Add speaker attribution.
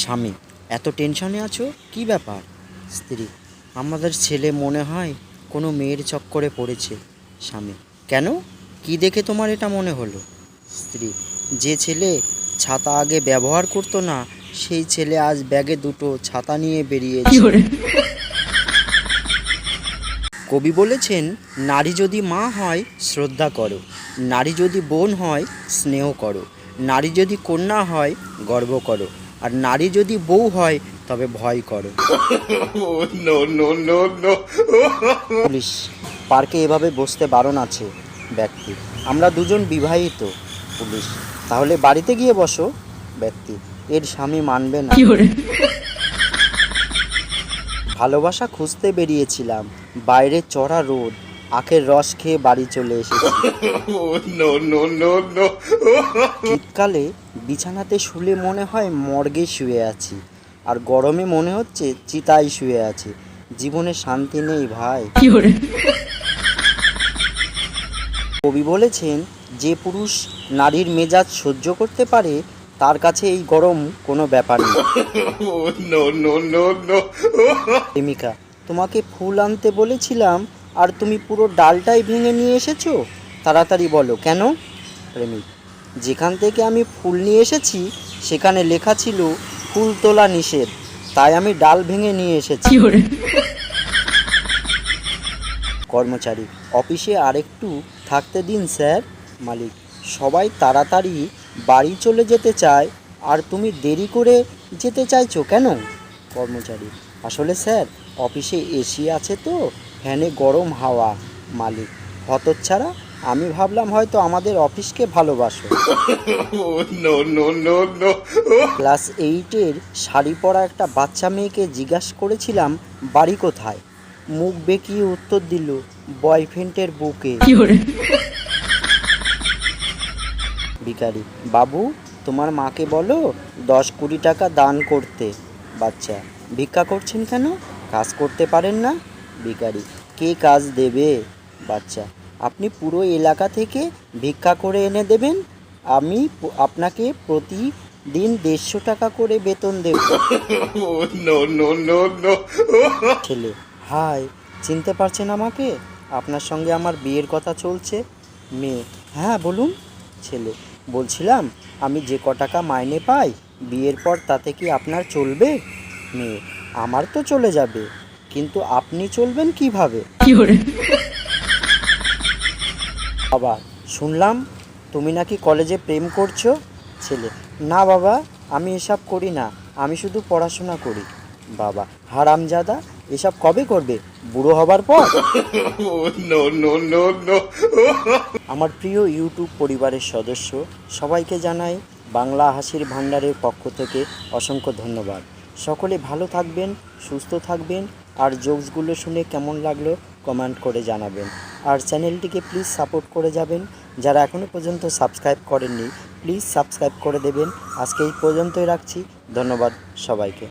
Speaker 1: স্বামী: এত টেনশনে আছো, কি ব্যাপার? স্ত্রী: আমাদের ছেলে মনে হয় কোনো মেয়ের চক্করে পড়েছে। স্বামী: কেন, কি দেখে তোমার এটা মনে হলো? স্ত্রী: যে ছেলে ছাতা আগে ব্যবহার করতো না, সেই ছেলে আজ ব্যাগে দুটো ছাতা নিয়ে বেরিয়েছে। কবি বলেছেন, নারী যদি মা হয় শ্রদ্ধা করো, নারী যদি বোন হয় স্নেহ করো, নারী যদি কন্যা হয় গর্ব করো, আর নারী যদি বউ হয় তবে ভয় করো। পুলিশ: পার্কে এভাবে বসতে বারণ আছে। ব্যক্তি: আমরা দুজন বিবাহিত। পুলিশ: তাহলে বাড়িতে গিয়ে বসো। ব্যক্তি: এর স্বামী মানবে না। ভালোবাসা খুঁজতে বেরিয়েছিলাম, বাইরে চড়া রোদ, আখের রস খেয়ে বাড়ি চলে এসেছি। শীতকালে বিছানাতে শুলে মনে হয় মর্গে শুয়ে আছি, আর গরমে মনে হচ্ছে চিতায় শুয়ে আছি। জীবনে শান্তি নেই ভাই। কবি বলেছেন, যে পুরুষ নারীর মেজাজ সহ্য করতে পারে তার কাছে এই গরম কোনো ব্যাপার না। প্রেমিকা: তোমাকে ফুল আনতে বলেছিলাম আর তুমি পুরো ডালটাই ভেঙে নিয়ে এসেছো, তাড়াতাড়ি বলো কেন? প্রেমিক: যেখান থেকে আমি ফুল নিয়ে এসেছি সেখানে লেখা ছিল ফুল তোলা নিষেধ, তাই আমি ডাল ভেঙে নিয়ে এসেছি। কর্মচারী: অফিসে আরেকটু থাকতে দিন স্যার। মালিক: সবাই তাড়াতাড়ি বাড়ি চলে যেতে চায়, আর তুমি দেরি করে যেতে চাইছো কেন? কর্মচারী: আসলে স্যার, অফিসে এসি আছে তো, ফ্যানে গরম হাওয়া। মালিক: হতচ্ছাড়া, আমি ভাবলাম হয়তো আমাদের অফিসকে ভালোবাসো। ক্লাস 8-এর শাড়ি পরা একটা বাচ্চা মেয়েকে জিজ্ঞাসা করেছিলাম বাড়ি কোথায়। মুখ বেঁকিয়ে উত্তর দিল, বয়ফ্রেন্ডের বুকে। ভিখারি: বাবু, তোমার মাকে বলো 10-20 টাকা দান করতে। বাচ্চা: ভিক্ষা করছেন কেন, কাজ করতে পারেন না? ভিখারি: কে কাজ দেবে? বাচ্চা: আপনি পুরো এলাকা থেকে ভিক্ষা করে এনে দেবেন, আমি আপনাকে প্রতিদিন 150 টাকা করে বেতন দেব। ছেলে: হাই, চিনতে পারছেন আমাকে? আপনার সঙ্গে আমার বিয়ের কথা চলছে। মেয়ে: হ্যাঁ বলুন। ছেলে: বলছিলাম, আমি যে টাকা মাইনে পাই বিয়ের পর তাতে কি আপনার চলবে? মেয়ে: আমার তো চলে যাবে, কিন্তু আপনি চলবেন কিভাবে? বাবা: শুনলাম তুমি নাকি কলেজে প্রেম করছো। ছেলে: না বাবা, আমি এসব করি না, আমি শুধু পড়াশোনা করি। বাবা: হারামজাদা, এসব কবে করবে, বুড়ো হবার পর? আমার প্রিয় ইউটিউব পরিবারের সদস্য সবাইকে জানাই বাংলা হাসির ভাণ্ডারের পক্ষ থেকে অসংখ্য ধন্যবাদ। সকলে ভালো থাকবেন, সুস্থ থাকবেন, আর জোকসগুলো শুনে কেমন লাগলো কমেন্ট করে জানাবেন। আর চ্যানেলটিকে প্লিজ সাপোর্ট করে যাবেন। যারা এখনও পর্যন্ত সাবস্ক্রাইব করেননি প্লিজ সাবস্ক্রাইব করে দেবেন। আজকে এই পর্যন্তই রাখছি, ধন্যবাদ সবাইকে।